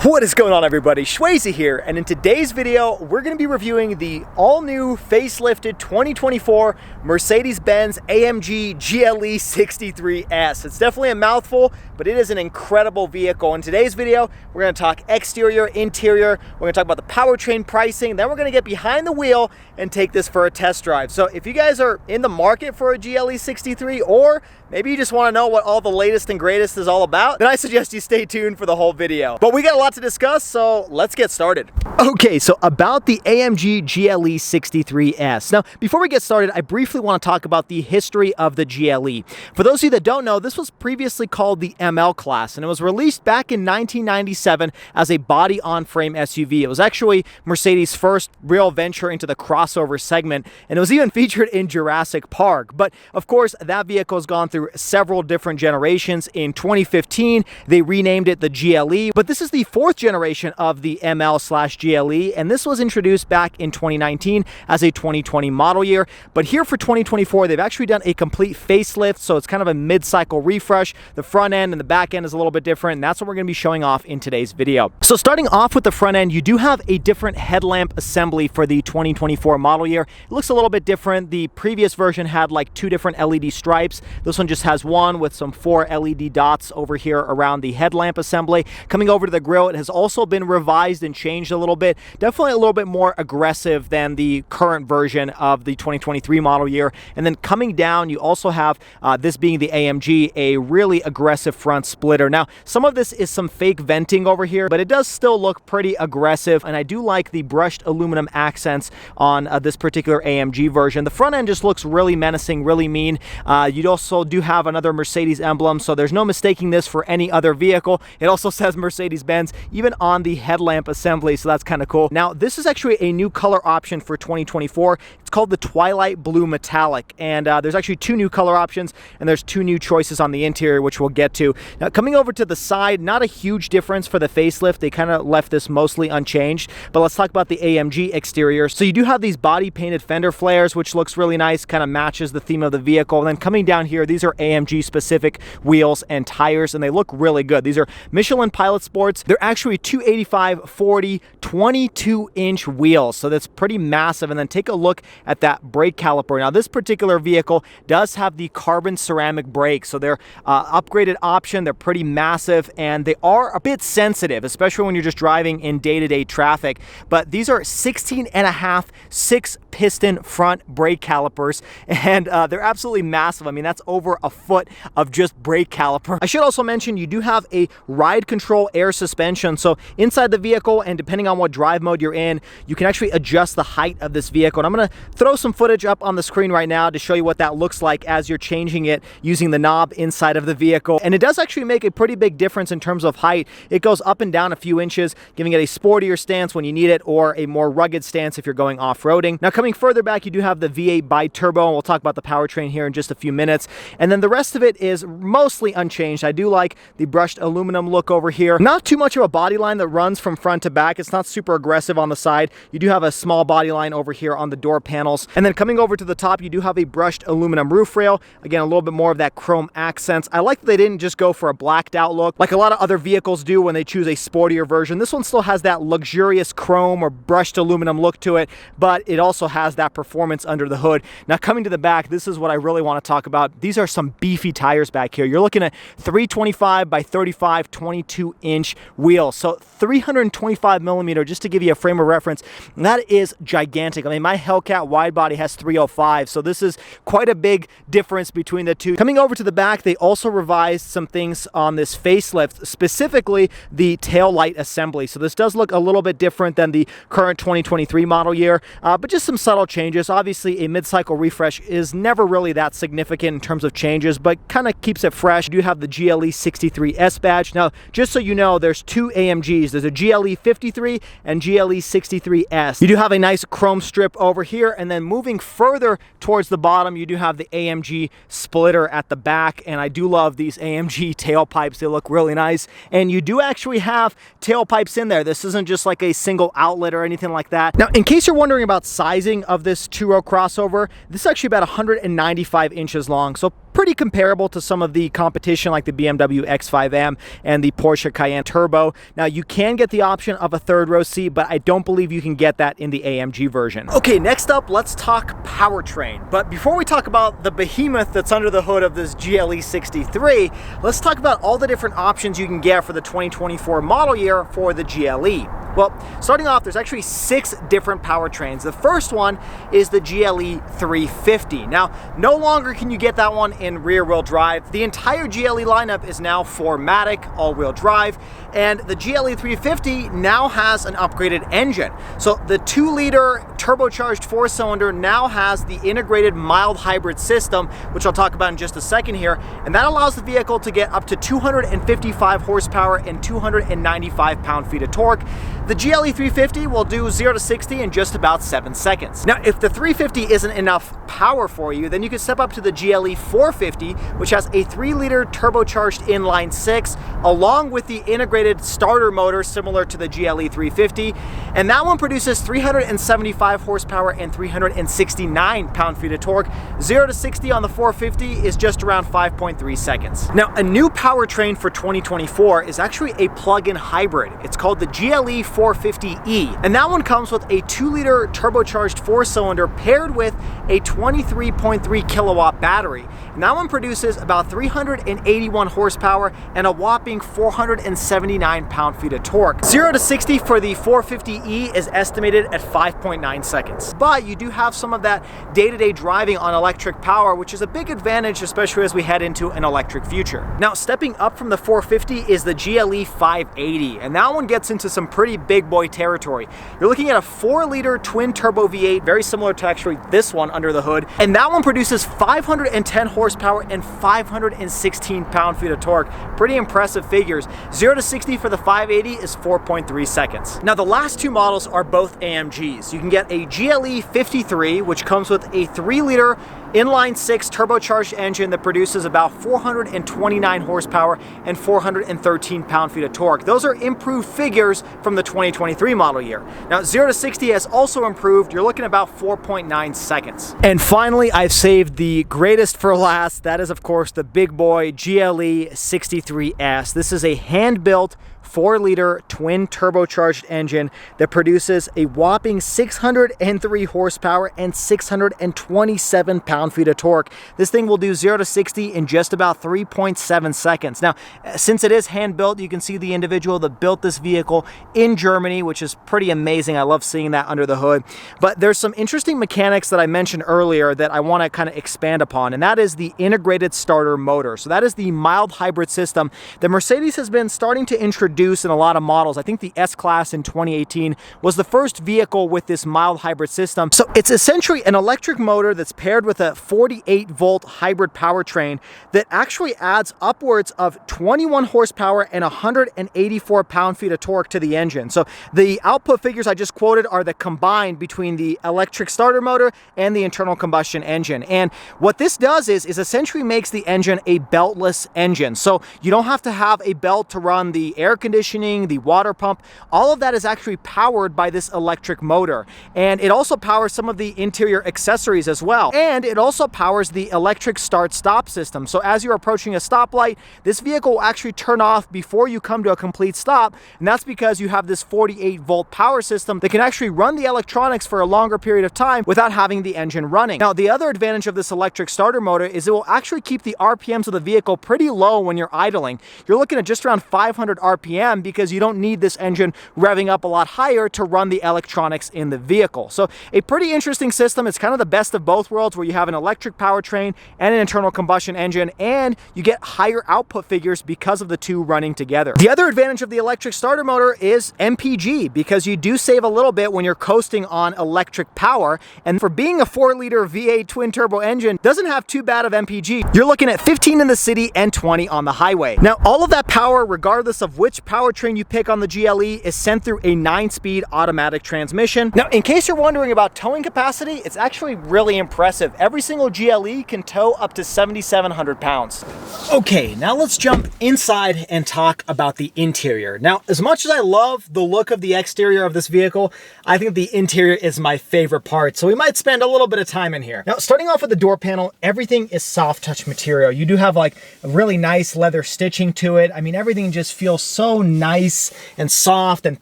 What is going on, everybody? Shwazy here, and in today's video we're going to be reviewing the all-new facelifted 2024 Mercedes Benz AMG GLE 63S. It's definitely a mouthful, but it is an incredible vehicle. In today's video we're going to talk exterior, interior, we're going to talk about the powertrain pricing, then we're going to get behind the wheel and take this for a test drive. So if you guys are in the market for a GLE 63, or maybe you just want to know what all the latest and greatest is all about, then I suggest you stay tuned for the whole video. But we got a lot to discuss, so let's get started. Okay, so about the AMG GLE 63S. Now, before we get started, I briefly want to talk about the history of the GLE. For those of you that don't know, this was previously called the ML class, and it was released back in 1997 as a body-on-frame SUV. It was actually Mercedes' first real venture into the crossover segment, and it was even featured in Jurassic Park. But of course, that vehicle has gone through several different generations. In 2015, they renamed it the GLE, but this is the fourth generation of the ML/GLE, and this was introduced back in 2019 as a 2020 model year. But here for 2024, they've actually done a complete facelift, so it's kind of a mid-cycle refresh. The front end and the back end is a little bit different, and that's what we're going to be showing off in today's video. So starting off with the front end, you do have a different headlamp assembly for the 2024 model year. It looks a little bit different. The previous version had like two different LED stripes. This one just has one with some 4 LED dots over here around the headlamp assembly. Coming over to the grille, it has also been revised and changed a little bit. Definitely a little bit more aggressive than the current version of the 2023 model year. And then coming down, you also have, this being the AMG, a really aggressive front splitter. Now, some of this is some fake venting over here, but it does still look pretty aggressive. And I do like the brushed aluminum accents on this particular AMG version. The front end just looks really menacing, really mean. You also do have another Mercedes emblem, so there's no mistaking this for any other vehicle. It also says Mercedes-Benz even on the headlamp assembly, so that's kind of cool. Now, this is actually a new color option for 2024. It's called the Twilight Blue Metallic, and there's actually two new color options, and there's two new choices on the interior, which we'll get to. Now, coming over to the side, not a huge difference for the facelift. They kind of left this mostly unchanged, but let's talk about the AMG exterior. So you do have these body painted fender flares, which looks really nice, kind of matches the theme of the vehicle. And then coming down here, these are AMG specific wheels and tires, and they look really good. These are Michelin Pilot Sports. They're actually 285/40 22-inch wheels, so that's pretty massive. And then take a look at that brake caliper. Now, this particular vehicle does have the carbon ceramic brakes, so they're upgraded option. They're pretty massive, and they are a bit sensitive, especially when you're just driving in day-to-day traffic. But these are 16.5 6-piston front brake calipers, and they're absolutely massive. I mean, that's over a foot of just brake caliper. I should also mention you do have a ride control air suspension, so inside the vehicle, and depending on what drive mode you're in, you can actually adjust the height of this vehicle. And I'm going to throw some footage up on the screen right now to show you what that looks like as you're changing it using the knob inside of the vehicle. And it does actually make a pretty big difference in terms of height. It goes up and down a few inches, giving it a sportier stance when you need it, or a more rugged stance if you're going off-roading. Now, coming further back, you do have the V8 bi-turbo, and we'll talk about the powertrain here in just a few minutes. And then the rest of it is mostly unchanged. I do like the brushed aluminum look over here. Not too much of a body line that runs from front to back. It's not super aggressive on the side. You do have a small body line over here on the door panels. And then coming over to the top, you do have a brushed aluminum roof rail. Again, a little bit more of that chrome accents. I like that they didn't just go for a blacked out look like a lot of other vehicles do when they choose a sportier version. This one still has that luxurious chrome or brushed aluminum look to it, but it also has that performance under the hood. Now, coming to the back, this is what I really want to talk about. These are some beefy tires back here. You're looking at 325/35 22-inch wheels, so 325 millimeter, just to give you a frame of reference. That is gigantic. I mean, my Hellcat wide body has 305, so this is quite a big difference between the two. Coming over to the back, they also revised some things on this facelift, specifically the tail light assembly. So this does look a little bit different than the current 2023 model year, but just some subtle changes. Obviously, a mid-cycle refresh is never really that significant in terms of changes, but kind of keeps it fresh. You do have the GLE 63S badge. Now, just so you know, there's two AMGs. There's a GLE 53 and GLE 63S. You do have a nice chrome strip over here, and then moving further towards the bottom, you do have the AMG splitter at the back, and I do love these AMG tailpipes. They look really nice, and you do actually have tailpipes in there. This isn't just like a single outlet or anything like that. Now, in case you're wondering about sizing of this two-row crossover, this is actually about 195 inches long, so pretty comparable to some of the competition like the BMW X5M and the Porsche Cayenne Turbo. Now, you can get the option of a third row seat, but I don't believe you can get that in the AMG version. Okay, next up, let's talk powertrain. But before we talk about the behemoth that's under the hood of this GLE 63, let's talk about all the different options you can get for the 2024 model year for the GLE. Well, starting off, there's actually 6 different powertrains. The first one is the GLE 350. Now, no longer can you get that one in rear-wheel drive. The entire GLE lineup is now 4MATIC, all-wheel drive, and the GLE 350 now has an upgraded engine. So the 2-liter turbocharged 4-cylinder now has the integrated mild hybrid system, which I'll talk about in just a second here, and that allows the vehicle to get up to 255 horsepower and 295 pound-feet of torque. The GLE 350 will do 0 to 60 in just about 7 seconds. Now, if the 350 isn't enough power for you, then you can step up to the GLE 450, which has a 3-liter turbocharged inline-6, along with the integrated starter motor similar to the GLE 350, and that one produces 375 horsepower and 369 pound-feet of torque. 0 to 60 on the 450 is just around 5.3 seconds. Now, a new powertrain for 2024 is actually a plug-in hybrid. It's called the GLE 450E, and that one comes with a 2-liter turbocharged 4-cylinder paired with a 23.3 kilowatt battery, and that one produces about 381 horsepower and a whopping 479 pound-feet of torque. 0 to 60 for the 450E is estimated at 5.9 seconds, but you do have some of that day-to-day driving on electric power, which is a big advantage, especially as we head into an electric future. Now, stepping up from the 450 is the GLE 580, and that one gets into some pretty big boy territory. You're looking at a 4-liter twin-turbo V8, very similar to actually this one under the hood, and that one produces 510 horsepower and 516 pound-feet of torque. Pretty impressive figures. 0 to 60 for the 580 is 4.3 seconds. Now, the last 2 models are both AMGs. You can get a GLE 53, which comes with a 3-liter inline-6 turbocharged engine that produces about 429 horsepower and 413 pound-feet of torque. Those are improved figures from the 2023 model year. Now, 0 to 60 has also improved. You're looking at about 4.9 seconds. And finally, I've saved the greatest for last. That is, of course, the big boy GLE 63S. This is a hand-built 4-liter twin turbocharged engine that produces a whopping 603 horsepower and 627 pound-feet of torque. This thing will do 0 to 60 in just about 3.7 seconds. Now, since it is hand-built, you can see the individual that built this vehicle in Germany, which is pretty amazing. I love seeing that under the hood. But there's some interesting mechanics that I mentioned earlier that I want to kind of expand upon, and that is the integrated starter motor. So that is the mild hybrid system that Mercedes has been starting to introduce in a lot of models. I think the S-Class in 2018 was the first vehicle with this mild hybrid system. So it's essentially an electric motor that's paired with a 48-volt hybrid powertrain that actually adds upwards of 21 horsepower and 184 pound-feet of torque to the engine. So the output figures I just quoted are the combined between the electric starter motor and the internal combustion engine. And what this does is essentially makes the engine a beltless engine. So you don't have to have a belt to run the air conditioning, the water pump. All of that is actually powered by this electric motor. And it also powers some of the interior accessories as well. And it also powers the electric start-stop system. So as you're approaching a stoplight, this vehicle will actually turn off before you come to a complete stop. And that's because you have this 48-volt power system that can actually run the electronics for a longer period of time without having the engine running. Now, the other advantage of this electric starter motor is it will actually keep the RPMs of the vehicle pretty low when you're idling. You're looking at just around 500 RPM because you don't need this engine revving up a lot higher to run the electronics in the vehicle. So a pretty interesting system. It's kind of the best of both worlds, where you have an electric powertrain and an internal combustion engine, and you get higher output figures because of the two running together. The other advantage of the electric starter motor is MPG, because you do save a little bit when you're coasting on electric power. And for being a 4-liter V8 twin turbo engine, doesn't have too bad of MPG. You're looking at 15 in the city and 20 on the highway. Now, all of that power, regardless of which which powertrain you pick on the GLE is sent through a 9-speed automatic transmission. Now, in case you're wondering about towing capacity, it's actually really impressive. Every single GLE can tow up to 7,700 pounds. Okay, now let's jump inside and talk about the interior. Now, as much as I love the look of the exterior of this vehicle, I think the interior is my favorite part, so we might spend a little bit of time in here. Now, starting off with the door panel, everything is soft touch material. You do have like a really nice leather stitching to it. I mean, everything just feels so nice and soft and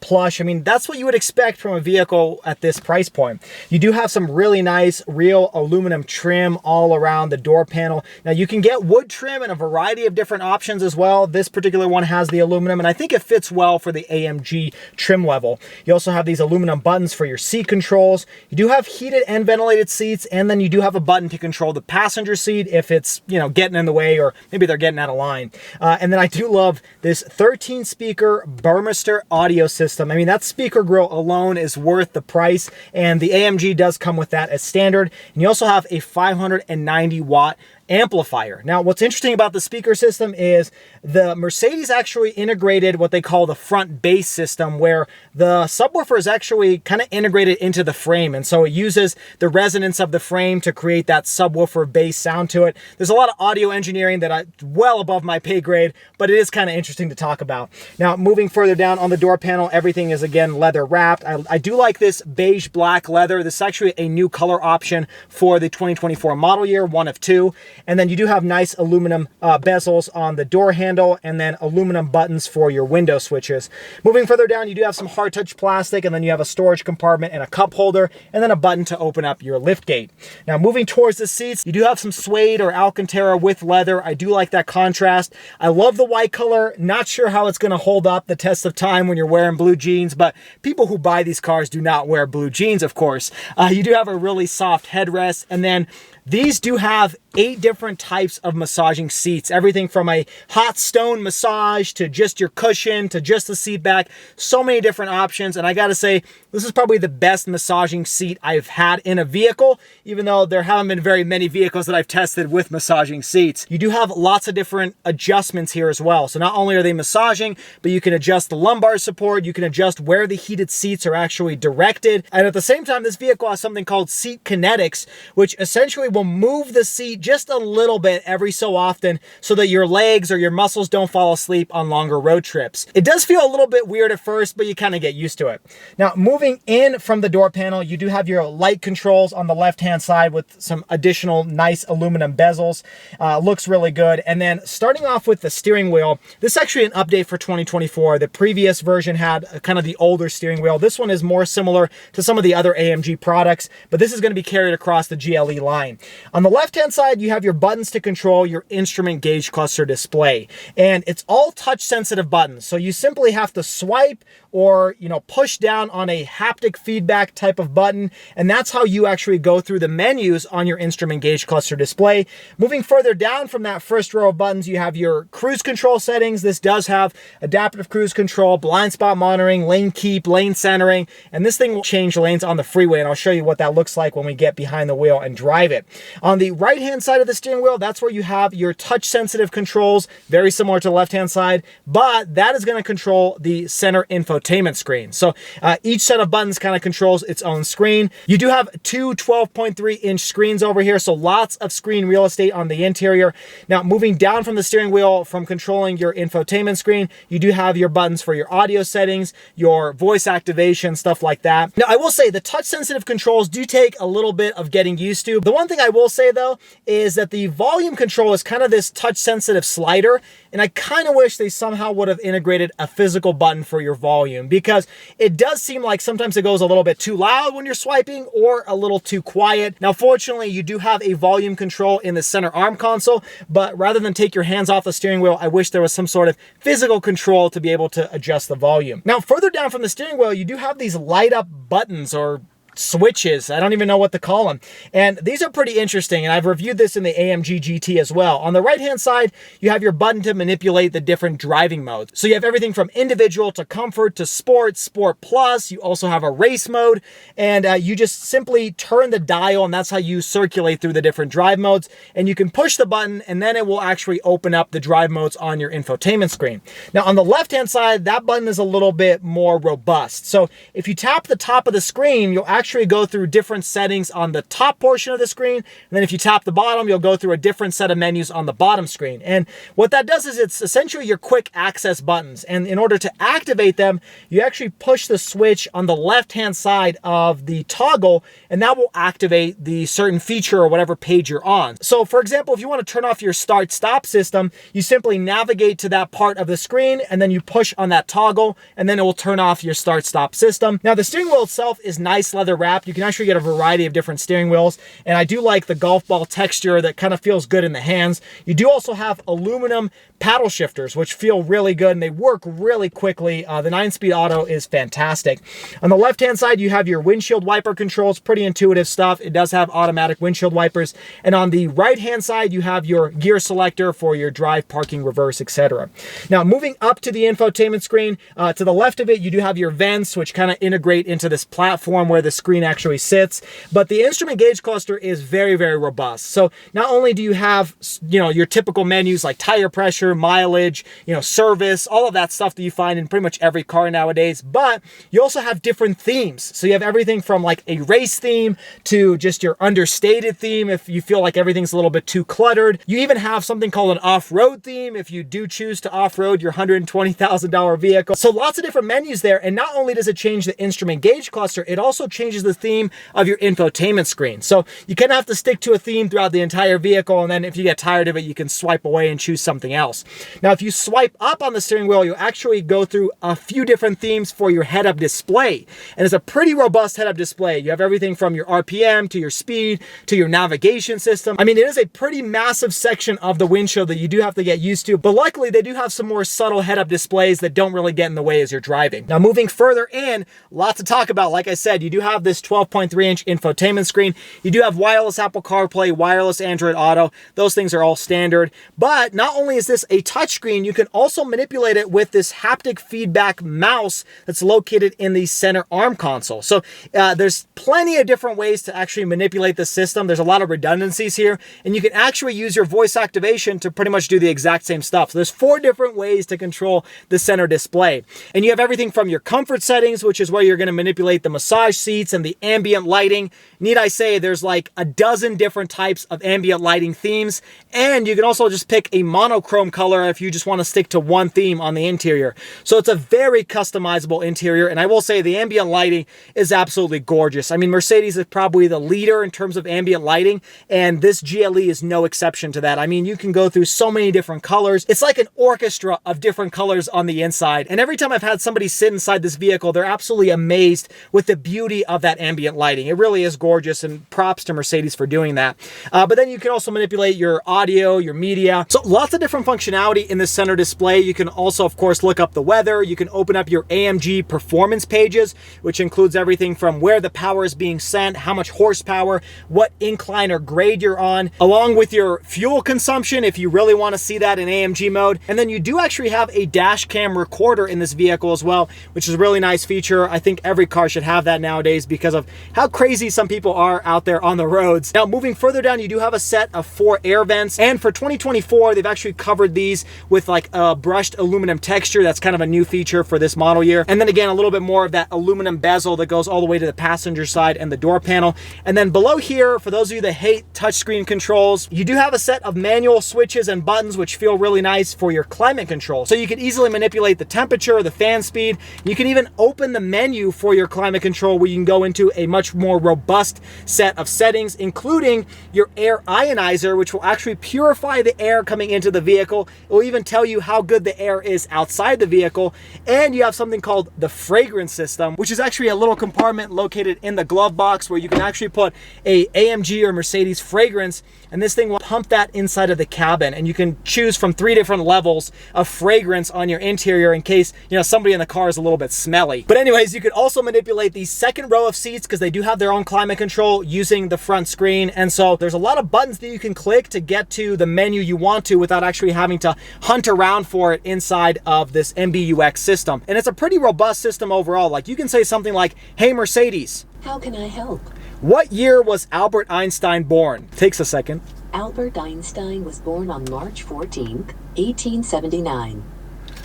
plush. I mean, that's what you would expect from a vehicle at this price point. You do have some really nice real aluminum trim all around the door panel. Now, you can get wood trim in a variety of different options as well. This particular one has the aluminum, and I think it fits well for the AMG trim level. You also have these aluminum buttons for your seat controls. You do have heated and ventilated seats, and then you do have a button to control the passenger seat if it's, you know, getting in the way, or maybe they're getting out of line. And then I do love this 13-speaker Burmester audio system. I mean, that speaker grill alone is worth the price, and the AMG does come with that as standard. And you also have a 590-watt amplifier. Now, what's interesting about the speaker system is the Mercedes actually integrated what they call the front bass system, where the subwoofer is actually kind of integrated into the frame, and so it uses the resonance of the frame to create that subwoofer bass sound to it. There's a lot of audio engineering that I well above my pay grade, but it is kind of interesting to talk about. Now, moving further down on the door panel, everything is again leather wrapped. I do like this beige black leather. This is actually a new color option for the 2024 model year, one of two. And then you do have nice aluminum bezels on the door handle, and then aluminum buttons for your window switches. Moving further down, you do have some hard touch plastic, and then you have a storage compartment and a cup holder, and then a button to open up your lift gate. Now, moving towards the seats, you do have some suede or Alcantara with leather. I do like that contrast. I love the white color. Not sure how it's going to hold up the test of time when you're wearing blue jeans, but people who buy these cars do not wear blue jeans, of course. You do have a really soft headrest, and then these do have 8 different types of massaging seats. Everything from a hot stone massage to just your cushion to just the seat back. So many different options. And I gotta say, this is probably the best massaging seat I've had in a vehicle, even though there haven't been very many vehicles that I've tested with massaging seats. You do have lots of different adjustments here as well. So not only are they massaging, but you can adjust the lumbar support. You can adjust where the heated seats are actually directed. And at the same time, this vehicle has something called seat kinetics, which essentially will move the seat just a little bit every so often so that your legs or your muscles don't fall asleep on longer road trips. It does feel a little bit weird at first, but you kind of get used to it. Now, moving in from the door panel, you do have your light controls on the left-hand side with some additional nice aluminum bezels. Looks really good. And then starting off with the steering wheel, this is actually an update for 2024. The previous version had kind of the older steering wheel. This one is more similar to some of the other AMG products, but this is going to be carried across the GLE line. On the left-hand side, you have your buttons to control your instrument gauge cluster display, and it's all touch-sensitive buttons. So you simply have to swipe or, you know, push down on a haptic feedback type of button, and that's how you actually go through the menus on your instrument gauge cluster display. Moving further down from that first row of buttons, you have your cruise control settings. This does have adaptive cruise control, blind spot monitoring, lane keep, lane centering, and this thing will change lanes on the freeway, and I'll show you what that looks like when we get behind the wheel and drive it. On the right-hand side of the steering wheel, that's where you have your touch-sensitive controls, very similar to the left-hand side, but that is going to control the center infotainment screen. So each set of buttons kind of controls its own screen. You do have two 12.3-inch screens over here, so lots of screen real estate on the interior. Now, moving down from the steering wheel, from controlling your infotainment screen, you do have your buttons for your audio settings, your voice activation, stuff like that. Now, I will say the touch-sensitive controls do take a little bit of getting used to. The one thing I will say, though, is that the volume control is kind of this touch-sensitive slider, and I kind of wish they somehow would have integrated a physical button for your volume, because it does seem like sometimes it goes a little bit too loud when you're swiping or a little too quiet. Now, fortunately, you do have a volume control in the center arm console, but rather than take your hands off the steering wheel, I wish there was some sort of physical control to be able to adjust the volume. Now, further down from the steering wheel, you do have these light up buttons, or switches. I don't even know what to call them. And these are pretty interesting, and I've reviewed this in the AMG GT as well. On the right-hand side, you have your button to manipulate the different driving modes. So you have everything from individual to comfort to sport, sport plus. You also have a race mode, and you just simply turn the dial, and that's how you circulate through the different drive modes. And you can push the button, and then it will actually open up the drive modes on your infotainment screen. Now, on the left-hand side, that button is a little bit more robust. So if you tap the top of the screen, you'll actually go through different settings on the top portion of the screen. And then if you tap the bottom, you'll go through a different set of menus on the bottom screen. And what that does is it's essentially your quick access buttons. And in order to activate them, you actually push the switch on the left-hand side of the toggle, and that will activate the certain feature or whatever page you're on. So for example, if you want to turn off your start-stop system, you simply navigate to that part of the screen, and then you push on that toggle, and then it will turn off your start-stop system. Now, the steering wheel itself is nice leather wrapped. You can actually get a variety of different steering wheels, and I do like the golf ball texture that kind of feels good in the hands. You do also have aluminum paddle shifters, which feel really good, and they work really quickly. The 9-speed auto is fantastic. On the left-hand side, you have your windshield wiper controls, pretty intuitive stuff. It does have automatic windshield wipers. And on the right-hand side, you have your gear selector for your drive, parking, reverse, etc. Now, moving up to the infotainment screen, to the left of it, you do have your vents, which kind of integrate into this platform where the screen actually sits. But the instrument gauge cluster is very, very robust. So not only do you have, your typical menus like tire pressure, mileage, service, all of that stuff that you find in pretty much every car nowadays, but you also have different themes. So you have everything from like a race theme to just your understated theme if you feel like everything's a little bit too cluttered. You even have something called an off-road theme if you do choose to off-road your $120,000 vehicle. So lots of different menus there, and not only does it change the instrument gauge cluster, it also changes the theme of your infotainment screen. So you kind of have to stick to a theme throughout the entire vehicle, and then if you get tired of it, you can swipe away and choose something else. Now, if you swipe up on the steering wheel, you'll actually go through a few different themes for your head-up display, and it's a pretty robust head-up display. You have everything from your RPM to your speed to your navigation system. I mean, it is a pretty massive section of the windshield that you do have to get used to, but luckily they do have some more subtle head-up displays that don't really get in the way as you're driving. Now, moving further in, lots to talk about. Like I said, you do have this 12.3-inch infotainment screen. You do have wireless Apple CarPlay, wireless Android Auto. Those things are all standard. But not only is this a touchscreen, you can also manipulate it with this haptic feedback mouse that's located in the center arm console. So there's plenty of different ways to actually manipulate the system. There's a lot of redundancies here, and you can actually use your voice activation to pretty much do the exact same stuff. So there's 4 different ways to control the center display. And you have everything from your comfort settings, which is where you're going to manipulate the massage seats and the ambient lighting. Need I say, there's like a dozen different types of ambient lighting themes, and you can also just pick a monochrome color if you just want to stick to one theme on the interior. So it's a very customizable interior, and I will say the ambient lighting is absolutely gorgeous. I mean, Mercedes is probably the leader in terms of ambient lighting, and this GLE is no exception to that. I mean, you can go through so many different colors. It's like an orchestra of different colors on the inside, and every time I've had somebody sit inside this vehicle, they're absolutely amazed with the beauty of that ambient lighting. It really is gorgeous, and props to Mercedes for doing that. But then you can also manipulate your audio, your media. So lots of different functionality in the center display. You can also, of course, look up the weather. You can open up your AMG performance pages, which includes everything from where the power is being sent, how much horsepower, what incline or grade you're on, along with your fuel consumption if you really want to see that in AMG mode. And then you do actually have a dash cam recorder in this vehicle as well, which is a really nice feature. I think every car should have that nowadays because of how crazy some people are out there on the roads. Now, moving further down, you do have a set of 4 air vents, and for 2024, they've actually covered these with like a brushed aluminum texture. That's kind of a new feature for this model year. And then again, a little bit more of that aluminum bezel that goes all the way to the passenger side and the door panel. And then below here, for those of you that hate touchscreen controls, you do have a set of manual switches and buttons which feel really nice for your climate control. So you can easily manipulate the temperature, the fan speed. You can even open the menu for your climate control where you can go into a much more robust set of settings, including your air ionizer, which will actually purify the air coming into the vehicle. It will even tell you how good the air is outside the vehicle. And you have something called the fragrance system, which is actually a little compartment located in the glove box where you can actually put a AMG or Mercedes fragrance, and this thing will pump that inside of the cabin, and you can choose from 3 different levels of fragrance on your interior in case, somebody in the car is a little bit smelly. But anyways, you can also manipulate the second row row of seats because they do have their own climate control using the front screen. And so there's a lot of buttons that you can click to get to the menu you want to without actually having to hunt around for it inside of this MBUX system. And it's a pretty robust system overall. Like you can say something like, "Hey Mercedes, how can I help? What year was Albert Einstein born?" Takes a second. Albert Einstein was born on March 14th, 1879.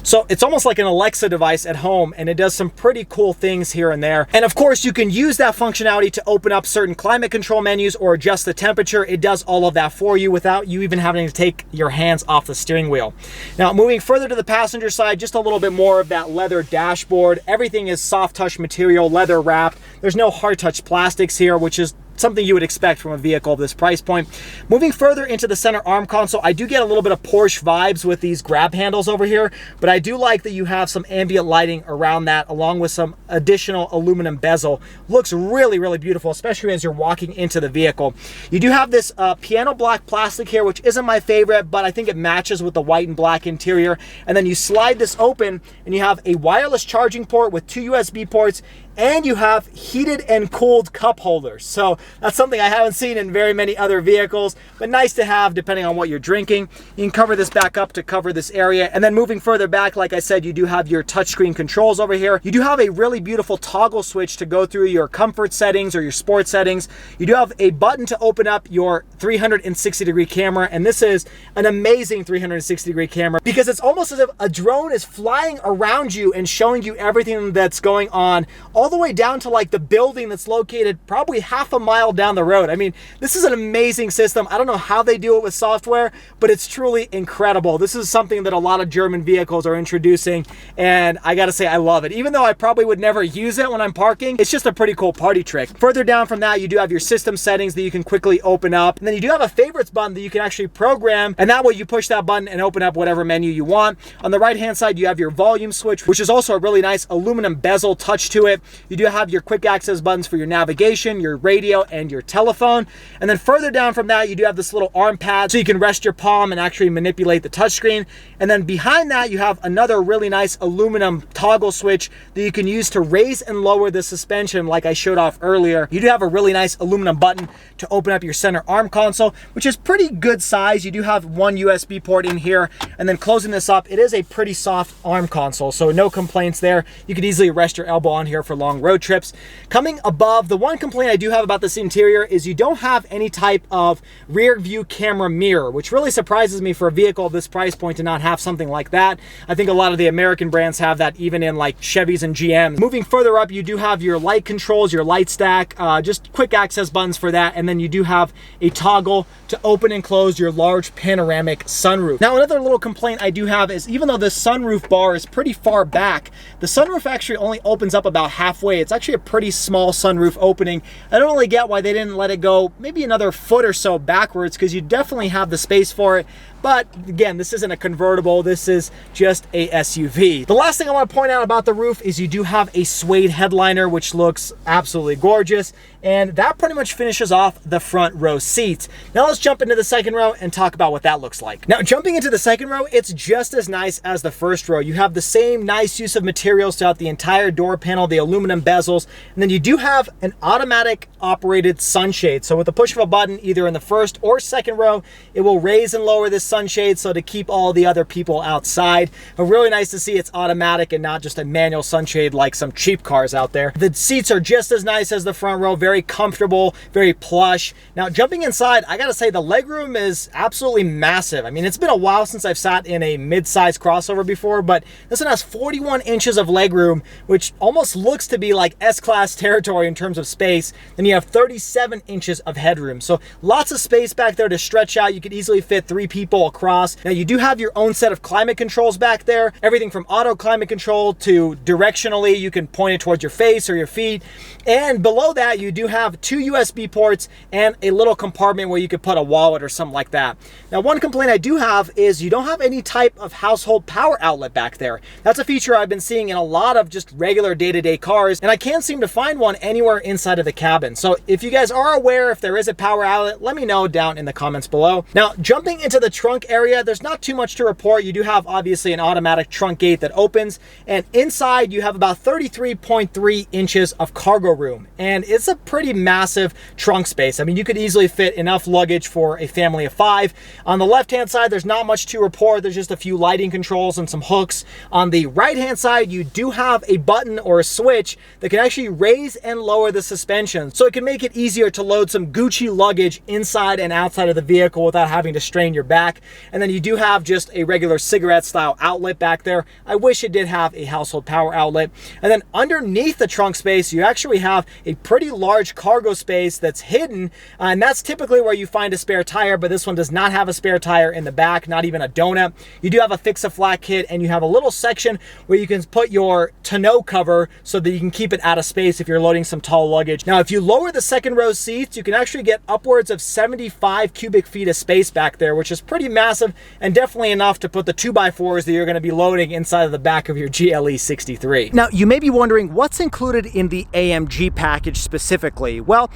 So it's almost like an Alexa device at home, and it does some pretty cool things here and there. And of course, you can use that functionality to open up certain climate control menus or adjust the temperature. It does all of that for you without you even having to take your hands off the steering wheel. Now, moving further to the passenger side, just a little bit more of that leather dashboard. Everything is soft touch material, leather wrapped. There's no hard touch plastics here, which is something you would expect from a vehicle of this price point. Moving further into the center arm console, I do get a little bit of Porsche vibes with these grab handles over here, but I do like that you have some ambient lighting around that along with some additional aluminum bezel. Looks really, really beautiful, especially as you're walking into the vehicle. You do have this piano black plastic here, which isn't my favorite, but I think it matches with the white and black interior. And then you slide this open and you have a wireless charging port with 2 USB ports, and you have heated and cooled cup holders. So that's something I haven't seen in very many other vehicles, but nice to have depending on what you're drinking. You can cover this back up to cover this area. And then moving further back, like I said, you do have your touchscreen controls over here. You do have a really beautiful toggle switch to go through your comfort settings or your sport settings. You do have a button to open up your 360-degree camera, and this is an amazing 360-degree camera because it's almost as if a drone is flying around you and showing you everything that's going on, all the way down to like the building that's located probably half a mile down the road. I mean, this is an amazing system. I don't know how they do it with software, but it's truly incredible. This is something that a lot of German vehicles are introducing, and I gotta say, I love it. Even though I probably would never use it when I'm parking, it's just a pretty cool party trick. Further down from that, you do have your system settings that you can quickly open up, and then you do have a favorites button that you can actually program, and that way you push that button and open up whatever menu you want. On the right hand side, you have your volume switch, which is also a really nice aluminum bezel touch to it. You do have your quick access buttons for your navigation, your radio, and your telephone. And then further down from that, you do have this little arm pad so you can rest your palm and actually manipulate the touchscreen. And then behind that, you have another really nice aluminum toggle switch that you can use to raise and lower the suspension like I showed off earlier. You do have a really nice aluminum button to open up your center arm console, which is pretty good size. You do have 1 USB port in here. And then closing this up, it is a pretty soft arm console, so no complaints there. You could easily rest your elbow on here for long road trips. Coming above, the one complaint I do have about this interior is you don't have any type of rear view camera mirror, which really surprises me for a vehicle of this price point to not have something like that. I think a lot of the American brands have that, even in like Chevys and GMs. Moving further up, you do have your light controls, your light stack, just quick access buttons for that. And then you do have a toggle to open and close your large panoramic sunroof. Now, another little complaint I do have is even though the sunroof bar is pretty far back, the sunroof actually only opens up about halfway. It's actually a pretty small sunroof opening. I don't really get why they didn't let it go maybe another foot or so backwards, because you definitely have the space for it. But again, this isn't a convertible, this is just a SUV. The last thing I want to point out about the roof is you do have a suede headliner, which looks absolutely gorgeous. And that pretty much finishes off the front row seats. Now let's jump into the second row and talk about what that looks like. Now, jumping into the second row, it's just as nice as the first row. You have the same nice use of materials throughout the entire door panel, the aluminum bezels, and then you do have an automatic operated sunshade. So with the push of a button, either in the first or second row, it will raise and lower this sunshade so to keep all the other people outside. But really nice to see it's automatic and not just a manual sunshade like some cheap cars out there. The seats are just as nice as the front row, very comfortable, very plush. Now, jumping inside, I gotta say the legroom is absolutely massive. I mean, it's been a while since I've sat in a mid-size crossover before, but this one has 41 inches of legroom, which almost looks to be like S-Class territory in terms of space. Then you have 37 inches of headroom. So lots of space back there to stretch out. You could easily fit 3 people across. Now, you do have your own set of climate controls back there. Everything from auto climate control to directionally, you can point it towards your face or your feet. And below that, you do have 2 USB ports and a little compartment where you could put a wallet or something like that. Now, one complaint I do have is you don't have any type of household power outlet back there. That's a feature I've been seeing in a lot of just regular day-to-day cars, and I can't seem to find one anywhere inside of the cabin. So if you guys are aware if there is a power outlet, let me know down in the comments below. Now, jumping into the trunk trunk area, there's not too much to report. You do have obviously an automatic trunk gate that opens, and inside you have about 33.3 inches of cargo room, and it's a pretty massive trunk space. I mean, you could easily fit enough luggage for a family of 5. On the left-hand side, there's not much to report. There's just a few lighting controls and some hooks. On the right-hand side, you do have a button or a switch that can actually raise and lower the suspension, so it can make it easier to load some Gucci luggage inside and outside of the vehicle without having to strain your back. And then you do have just a regular cigarette style outlet back there. I wish it did have a household power outlet. And then underneath the trunk space, you actually have a pretty large cargo space that's hidden, and that's typically where you find a spare tire, but this one does not have a spare tire in the back, not even a donut. You do have a fix-a-flat kit, and you have a little section where you can put your tonneau cover so that you can keep it out of space if you're loading some tall luggage. Now, if you lower the second row seats, you can actually get upwards of 75 cubic feet of space back there, which is pretty massive and definitely enough to put the 2x4s that you're going to be loading inside of the back of your GLE 63. Now, you may be wondering what's included in the AMG package specifically. Well,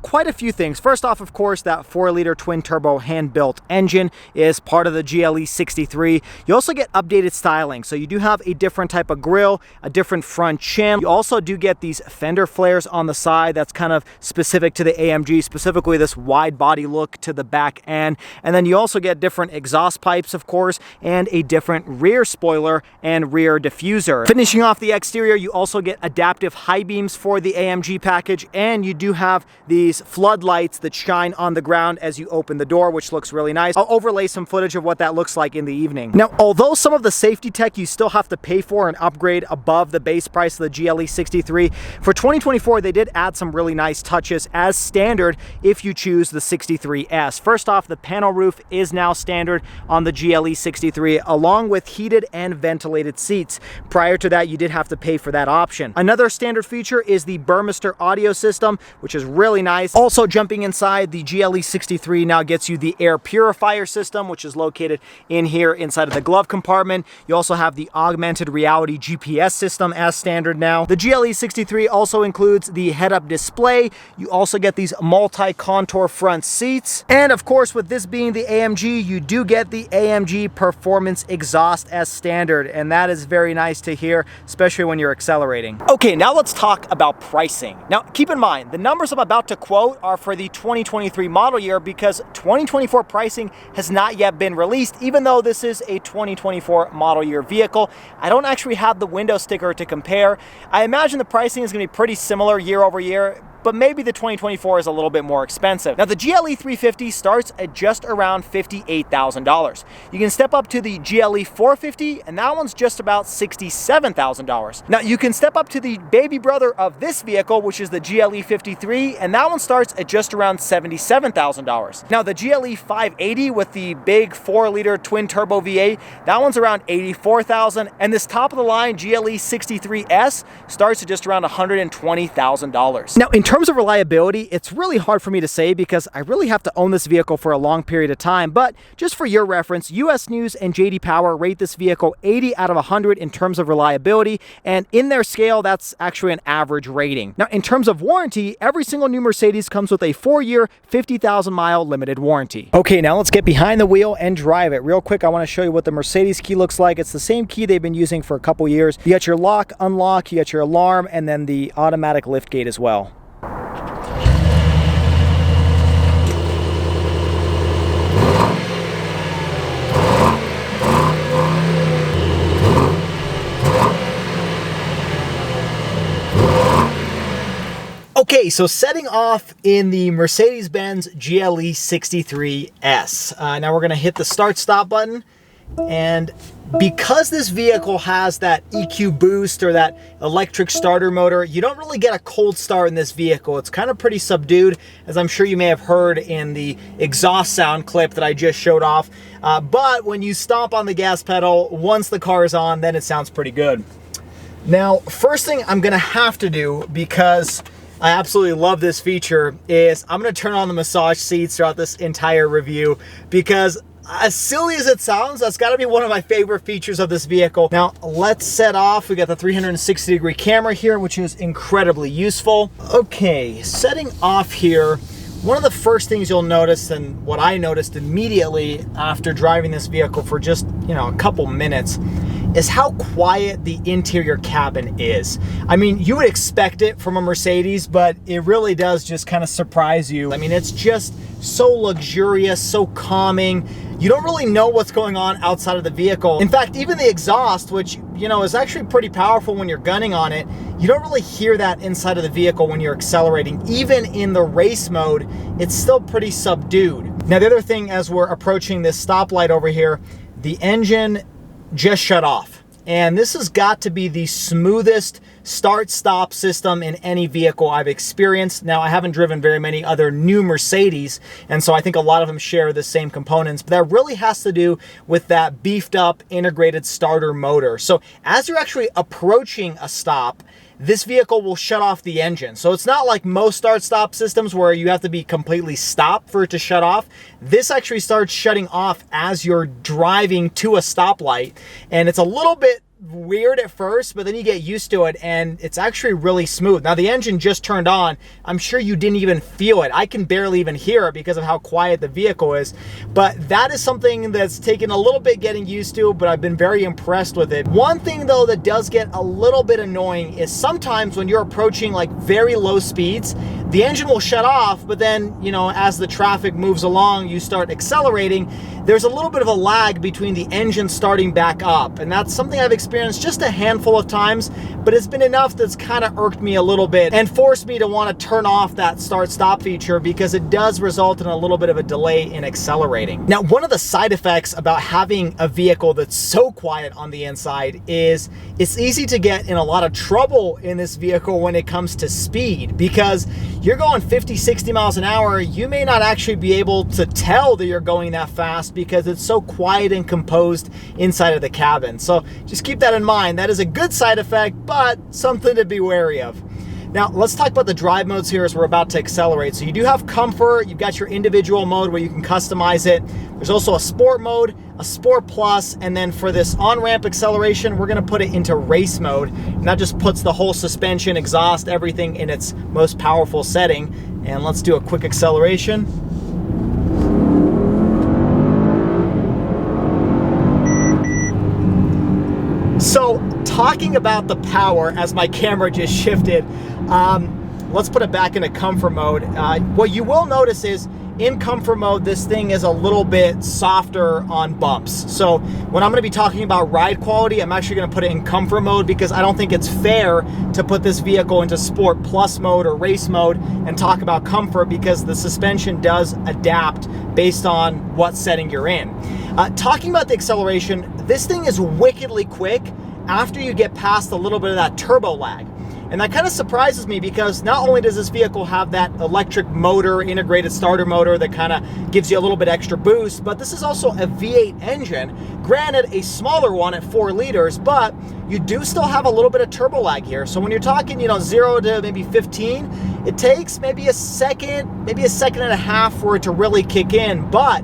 quite a few things. First off, of course, that 4-liter twin-turbo hand-built engine is part of the GLE 63. You also get updated styling, so you do have a different type of grille, a different front chin. You also do get these fender flares on the side. That's kind of specific to the AMG, specifically this wide body look to the back end. And then you also get different exhaust pipes, of course, and a different rear spoiler and rear diffuser. Finishing off the exterior, you also get adaptive high beams for the AMG package, and you do have these floodlights that shine on the ground as you open the door, which looks really nice. I'll overlay some footage of what that looks like in the evening. Now, although some of the safety tech you still have to pay for and upgrade above the base price of the GLE 63, for 2024 they did add some really nice touches as standard if you choose the 63S. First off, the panel roof is now standard on the GLE 63, along with heated and ventilated seats. Prior to that, you did have to pay for that option. Another standard feature is the Burmester audio system, which is really nice. Also, jumping inside, the GLE 63 now gets you the air purifier system, which is located in here inside of the glove compartment. You also have the augmented reality GPS system as standard now. The GLE 63 also includes the head-up display. You also get these multi-contour front seats. And of course, with this being the AMG, you do get the AMG performance exhaust as standard, and that is very nice to hear, especially when you're accelerating. Okay, now let's talk about pricing. Now, keep in mind, the numbers I'm about to quote are for the 2023 model year because 2024 pricing has not yet been released, even though this is a 2024 model year vehicle. I don't actually have the window sticker to compare. I imagine the pricing is going to be pretty similar year over year, but maybe the 2024 is a little bit more expensive. Now, the GLE 350 starts at just around $58,000. You can step up to the GLE 450, and that one's just about $67,000. Now, you can step up to the baby brother of this vehicle, which is the GLE 53, and that one starts at just around $77,000. Now, the GLE 580 with the big 4-liter twin-turbo V8, that one's around $84,000, and this top-of-the-line GLE 63S starts at just around $120,000. Now, in terms of reliability, it's really hard for me to say because I really have to own this vehicle for a long period of time, but just for your reference, US News and JD Power rate this vehicle 80 out of 100 in terms of reliability, and in their scale, that's actually an average rating. Now, in terms of warranty, every single new Mercedes comes with a 4-year, 50,000-mile limited warranty. Okay, now let's get behind the wheel and drive it. Real quick, I want to show you what the Mercedes key looks like. It's the same key they've been using for a couple years. You got your lock, unlock, you got your alarm, and then the automatic lift gate as well. Okay, so setting off in the Mercedes Benz GLE 63S. Now we're going to hit the start-stop button, and because this vehicle has that EQ boost or that electric starter motor, you don't really get a cold start in this vehicle. It's kind of pretty subdued, as I'm sure you may have heard in the exhaust sound clip that I just showed off. But when you stomp on the gas pedal, once the car is on, then it sounds pretty good. Now, first thing I'm going to have to do, because I absolutely love this feature, is I'm going to turn on the massage seats throughout this entire review, because as silly as it sounds, that's got to be one of my favorite features of this vehicle. Now, let's set off. We got the 360-degree camera here, which is incredibly useful. Okay, setting off here, One of the first things you'll notice, and what I noticed immediately after driving this vehicle for just, a couple minutes, is how quiet the interior cabin is. I mean, you would expect it from a Mercedes, but it really does just kind of surprise you. I mean, it's just so luxurious, so calming. You don't really know what's going on outside of the vehicle. In fact, even the exhaust, which, is actually pretty powerful when you're gunning on it, you don't really hear that inside of the vehicle when you're accelerating. Even in the race mode, it's still pretty subdued. Now, the other thing, as we're approaching this stoplight over here, the engine just shut off. And this has got to be the smoothest start-stop system in any vehicle I've experienced. Now, I haven't driven very many other new Mercedes, and so I think a lot of them share the same components, but that really has to do with that beefed up integrated starter motor. So as you're actually approaching a stop, this vehicle will shut off the engine. So it's not like most start-stop systems where you have to be completely stopped for it to shut off. This actually starts shutting off as you're driving to a stoplight, and it's a little bit weird at first, but then you get used to it, and it's actually really smooth. Now, the engine just turned on. I'm sure you didn't even feel it. I can barely even hear it because of how quiet the vehicle is, but that is something that's taken a little bit getting used to, but I've been very impressed with it. One thing, though, that does get a little bit annoying is sometimes when you're approaching like very low speeds, the engine will shut off, but then, as the traffic moves along, you start accelerating, there's a little bit of a lag between the engine starting back up, and that's something I've experienced just a handful of times, but it's been enough that's kind of irked me a little bit and forced me to want to turn off that start-stop feature because it does result in a little bit of a delay in accelerating. Now, one of the side effects about having a vehicle that's so quiet on the inside is it's easy to get in a lot of trouble in this vehicle when it comes to speed, because you're going 50, 60 miles an hour. You may not actually be able to tell that you're going that fast because it's so quiet and composed inside of the cabin. So just keep that in mind. That is a good side effect, but something to be wary of. Now, let's talk about the drive modes here as we're about to accelerate. So you do have comfort, you've got your individual mode where you can customize it. There's also a sport mode, a sport plus, and then for this on-ramp acceleration, we're gonna put it into race mode. And that just puts the whole suspension, exhaust, everything in its most powerful setting. And let's do a quick acceleration. So, talking about the power as my camera just shifted, let's put it back into comfort mode. What you will notice is in comfort mode, this thing is a little bit softer on bumps. So when I'm going to be talking about ride quality, I'm actually going to put it in comfort mode because I don't think it's fair to put this vehicle into sport plus mode or race mode and talk about comfort, because the suspension does adapt based on what setting you're in. Talking about the acceleration, this thing is wickedly quick after you get past a little bit of that turbo lag. And that kind of surprises me because not only does this vehicle have that electric motor, integrated starter motor that kind of gives you a little bit extra boost, but this is also a V8 engine. Granted, a smaller one at 4 liters, but you do still have a little bit of turbo lag here. So when you're talking, 0 to maybe 15, it takes maybe a second and a half for it to really kick in. But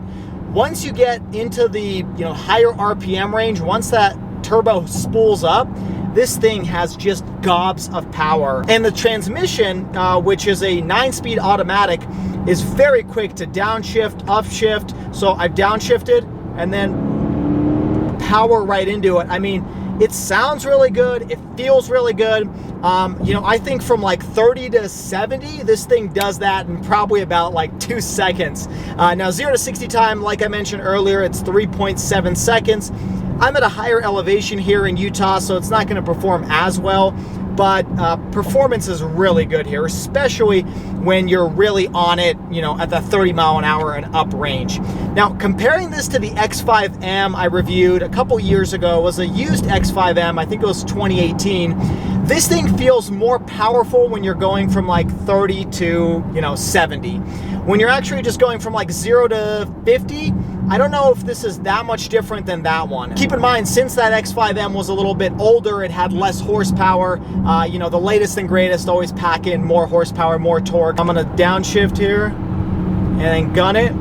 once you get into the higher RPM range, once that turbo spools up, this thing has just gobs of power. And the transmission, which is a 9-speed automatic, is very quick to downshift, upshift. So I've downshifted and then power right into it. I mean, it sounds really good. It feels really good. I think from like 30 to 70, this thing does that in probably about like 2 seconds. Now 0 to 60 time, like I mentioned earlier, it's 3.7 seconds. I'm at a higher elevation here in Utah, so it's not going to perform as well, but performance is really good here, especially when you're really on it, at the 30 mile an hour and up range. Now, comparing this to the X5M I reviewed a couple years ago, was a used X5M, I think it was 2018. This thing feels more powerful when you're going from like 30 to, 70. When you're actually just going from like 0 to 50, I don't know if this is that much different than that one. Keep in mind, since that X5M was a little bit older, it had less horsepower. The latest and greatest always pack in more horsepower, more torque. I'm gonna downshift here and then gun it.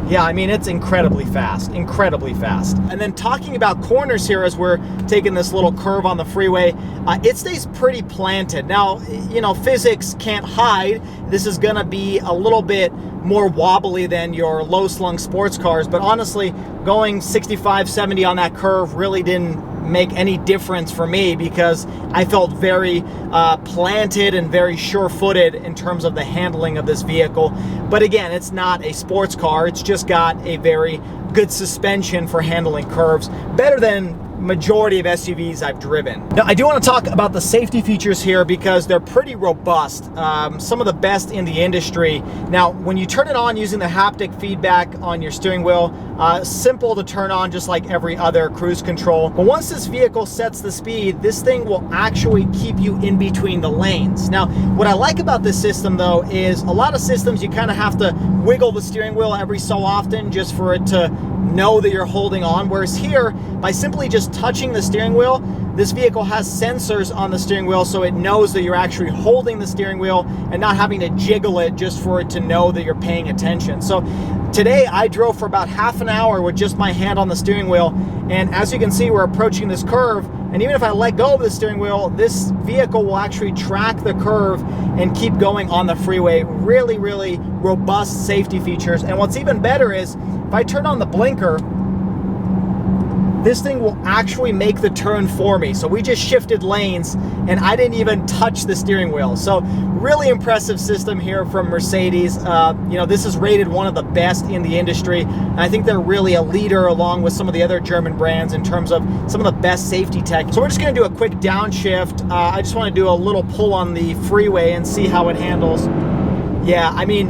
Yeah, I mean, it's incredibly fast, incredibly fast. And then talking about corners here as we're taking this little curve on the freeway, it stays pretty planted. Now, you know, physics can't hide. This is gonna be a little bit more wobbly than your low-slung sports cars, but honestly, going 65, 70 on that curve really didn't make any difference for me because I felt very planted and very sure-footed in terms of the handling of this vehicle. But again, it's not a sports car. It's just got a very good suspension for handling curves, better than majority of SUVs I've driven. Now, I do want to talk about the safety features here because they're pretty robust, some of the best in the industry. Now, when you turn it on using the haptic feedback on your steering wheel, simple to turn on just like every other cruise control. But once this vehicle sets the speed, this thing will actually keep you in between the lanes. Now, what I like about this system though is a lot of systems you kind of have to wiggle the steering wheel every so often just for it to know that you're holding on, whereas here, by simply just touching the steering wheel, this vehicle has sensors on the steering wheel so it knows that you're actually holding the steering wheel and not having to jiggle it just for it to know that you're paying attention. So today I drove for about half an hour with just my hand on the steering wheel, and as you can see, we're approaching this curve, and even if I let go of the steering wheel, this vehicle will actually track the curve and keep going on the freeway. Really, really robust safety features. And what's even better is if I turn on the blinker, this thing will actually make the turn for me. So we just shifted lanes and I didn't even touch the steering wheel. So really impressive system here from Mercedes. You know, this is rated one of the best in the industry. And I think they're really a leader along with some of the other German brands in terms of some of the best safety tech. So we're just gonna do a quick downshift. I just wanna do a little pull on the freeway and see how it handles. Yeah, I mean,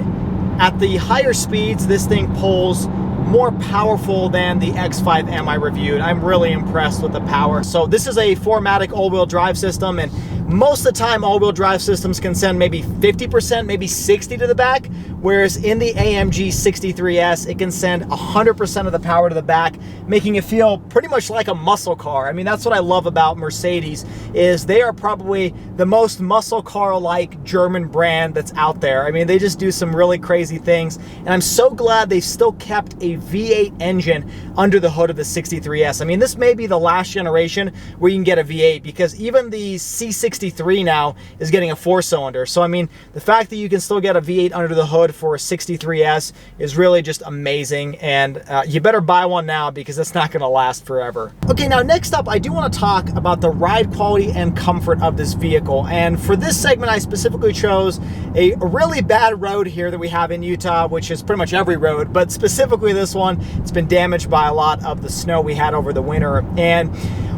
at the higher speeds, this thing pulls more powerful than the X5M I reviewed. I'm really impressed with the power. So this is a 4MATIC all-wheel drive system, and most of the time all-wheel drive systems can send maybe 50%, maybe 60 to the back, whereas in the AMG 63S, it can send 100% of the power to the back, making it feel pretty much like a muscle car. I mean, that's what I love about Mercedes, is they are probably the most muscle car-like German brand that's out there. I mean, they just do some really crazy things, and I'm so glad they've still kept a V8 engine under the hood of the 63S. I mean, this may be the last generation where you can get a V8, because even the C63 now is getting a 4-cylinder. So I mean, the fact that you can still get a V8 under the hood for a 63S is really just amazing, and you better buy one now because it's not going to last forever. Okay, now next up, I do want to talk about the ride quality and comfort of this vehicle. And for this segment, I specifically chose a really bad road here that we have in Utah, which is pretty much every road, but specifically this one, it's been damaged by a lot of the snow we had over the winter. And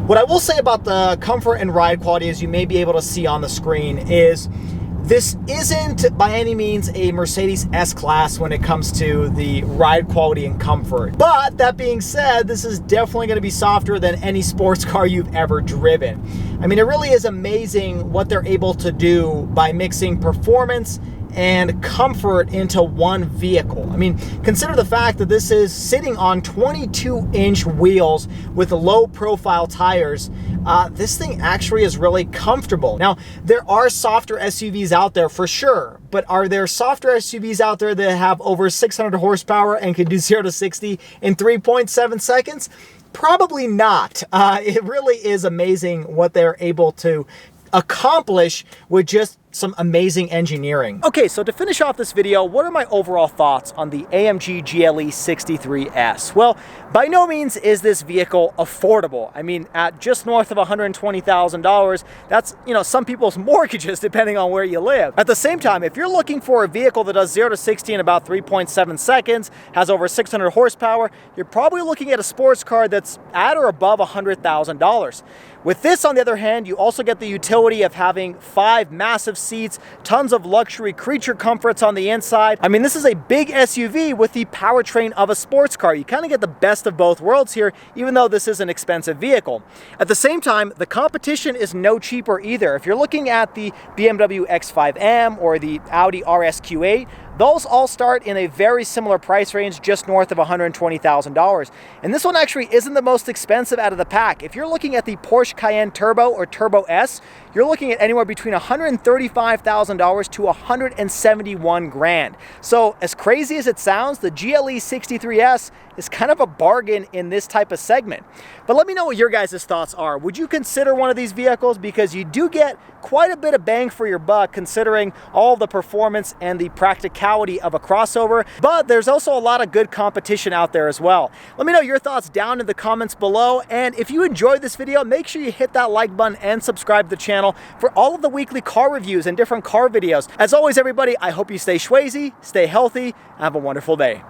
what I will say about the comfort and ride quality, as you may be able to see on the screen, is this isn't by any means a Mercedes S-Class when it comes to the ride quality and comfort. But that being said, this is definitely going to be softer than any sports car you've ever driven. I mean, it really is amazing what they're able to do by mixing performance and comfort into one vehicle. I mean, consider the fact that this is sitting on 22-inch wheels with low-profile tires. This thing actually is really comfortable. Now, there are softer SUVs out there for sure, but are there softer SUVs out there that have over 600 horsepower and can do 0 to 60 in 3.7 seconds? Probably not. It really is amazing what they're able to accomplish with just some amazing engineering. Okay, so to finish off this video, what are my overall thoughts on the AMG GLE 63S? Well, by no means is this vehicle affordable. I mean, at just north of $120,000, that's, you know, some people's mortgages depending on where you live. At the same time, if you're looking for a vehicle that does 0 to 60 in about 3.7 seconds, has over 600 horsepower, you're probably looking at a sports car that's at or above $100,000. With this, on the other hand, you also get the utility of having 5 massive seats, tons of luxury creature comforts on the inside. I mean, this is a big SUV with the powertrain of a sports car. You kind of get the best of both worlds here, even though this is an expensive vehicle. At the same time, the competition is no cheaper either. If you're looking at the BMW X5M or the Audi RSQ8, Those all start in a very similar price range, just north of $120,000. And this one actually isn't the most expensive out of the pack. If you're looking at the Porsche Cayenne Turbo or Turbo S, you're looking at anywhere between $135,000 to $171 grand. So as crazy as it sounds, the GLE 63S is kind of a bargain in this type of segment. But let me know what your guys' thoughts are. Would you consider one of these vehicles? Because you do get quite a bit of bang for your buck considering all the performance and the practicality of a crossover, but there's also a lot of good competition out there as well. Let me know your thoughts down in the comments below, and if you enjoyed this video, make sure you hit that like button and subscribe to the channel for all of the weekly car reviews and different car videos. As always, everybody, I hope you stay schwazy, stay healthy, and have a wonderful day.